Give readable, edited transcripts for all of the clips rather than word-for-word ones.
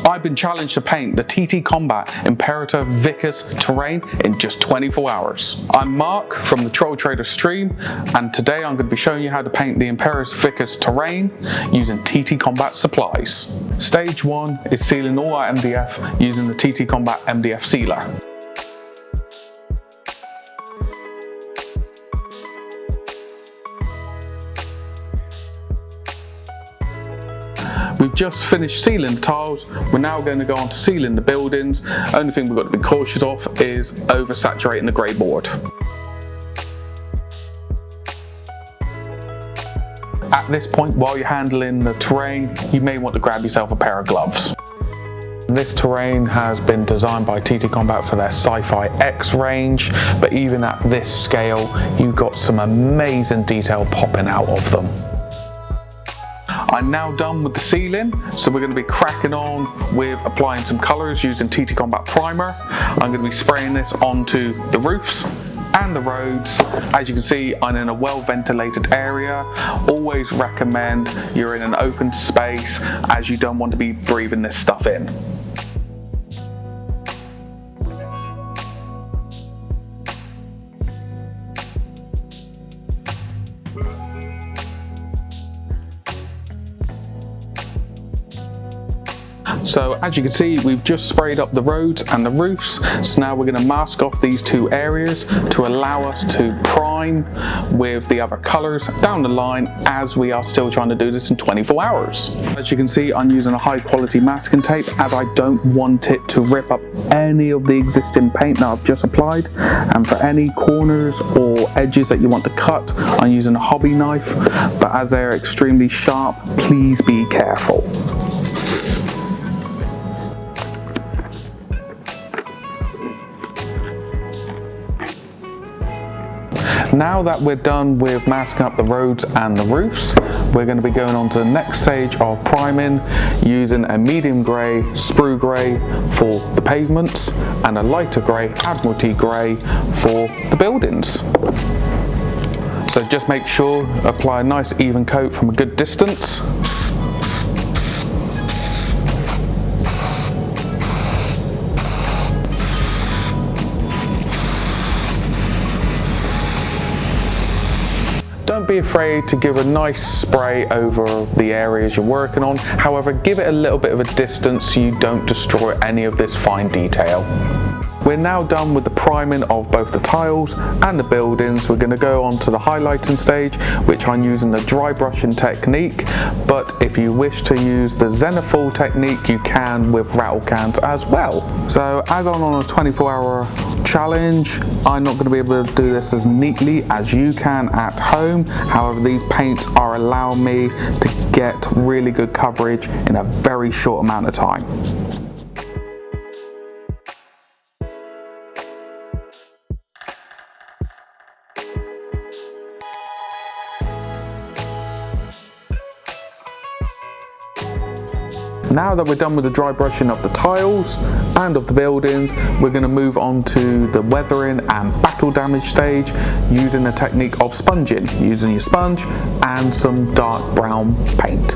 I've been challenged to paint the TTCombat Imperator Vicus terrain in just 24 hours. I'm Mark from the Troll Trader stream, and today I'm going to be showing you how to paint the Imperator Vicus terrain using TTCombat supplies. Stage 1 is sealing all our MDF using the TTCombat MDF sealer. We've just finished sealing the tiles. We're now going to go on to sealing the buildings. Only thing we've got to be cautious of is oversaturating the grey board. At this point, while you're handling the terrain, you may want to grab yourself a pair of gloves. This terrain has been designed by TTCombat for their Sci-Fi X range, but even at this scale, you've got some amazing detail popping out of them. I'm now done with the sealing, so we're going to be cracking on with applying some colours using TTCombat primer. I'm going to be spraying this onto the roofs and the roads. As you can see, I'm in a well ventilated area. Always recommend you're in an open space, as you don't want to be breathing this stuff in. So as you can see, we've just sprayed up the roads and the roofs, so now we're going to mask off these two areas to allow us to prime with the other colours down the line, as we are still trying to do this in 24 hours. As you can see, I'm using a high quality masking tape, as I don't want it to rip up any of the existing paint that I've just applied, and for any corners or edges that you want to cut, I'm using a hobby knife, but as they're extremely sharp, please be careful. Now that we're done with masking up the roads and the roofs, we're going to be going on to the next stage of priming using a medium grey sprue grey for the pavements and a lighter grey Admiralty grey for the buildings. So just make sure apply a nice even coat from a good distance. Don't be afraid to give a nice spray over the areas you're working on. However, give it a little bit of a distance so you don't destroy any of this fine detail. We're now done with the priming of both the tiles and the buildings. We're going to go on to the highlighting stage, which I'm using the dry brushing technique, but if you wish to use the Zenithal technique, you can with rattle cans as well. So as I'm on a 24-hour challenge, I'm not going to be able to do this as neatly as you can at home. However, these paints are allowing me to get really good coverage in a very short amount of time. Now that we're done with the dry brushing of the tiles and of the buildings, we're going to move on to the weathering and battle damage stage using a technique of sponging, using your sponge and some dark brown paint.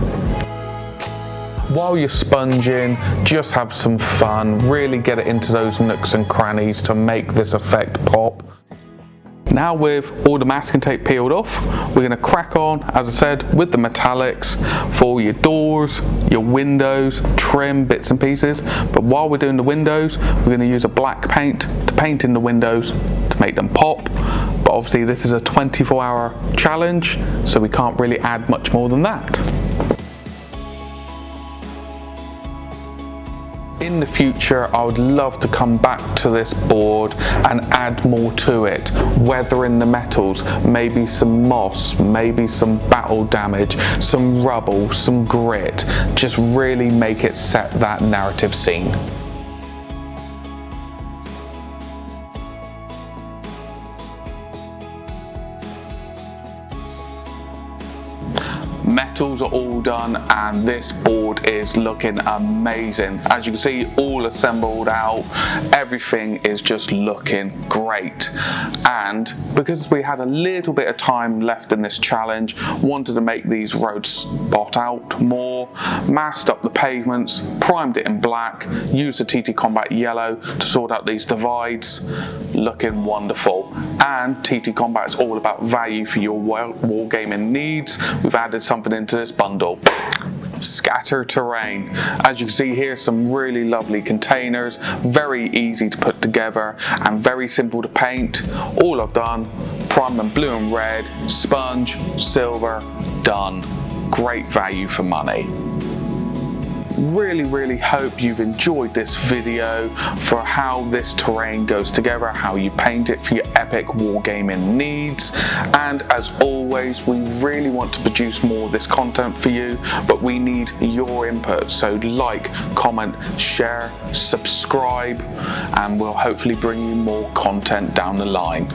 While you're sponging, just have some fun, really get it into those nooks and crannies to make this effect pop. Now with all the masking tape peeled off, we're going to crack on, as I said, with the metallics for your doors, your windows, trim bits and pieces. But while we're doing the windows, we're going to use a black paint to paint in the windows to make them pop. But obviously this is a 24-hour challenge, so we can't really add much more than that. In the future, I would love to come back to this board and add more to it, weathering the metals, maybe some moss, maybe some battle damage, some rubble, some grit, just really make it set that narrative scene. tools are all done and this board is looking amazing. As you can see, all assembled out, everything is just looking great. And because we had a little bit of time left in this challenge, wanted to make these roads spot out more, masked up the pavements, primed it in black, used the TTCombat yellow to sort out these divides, looking wonderful. And TTCombat is all about value for your wargaming needs. We've added something into this bundle. Scatter terrain. As you can see here, some really lovely containers, very easy to put together and very simple to paint. All I've done, prime them blue and red, sponge, silver, done. Great value for money. Really hope you've enjoyed this video for how this terrain goes together, how you paint it for your epic wargaming needs. And as always, we really want to produce more of this content for you, but we need your input. So like, comment, share, subscribe, and we'll hopefully bring you more content down the line.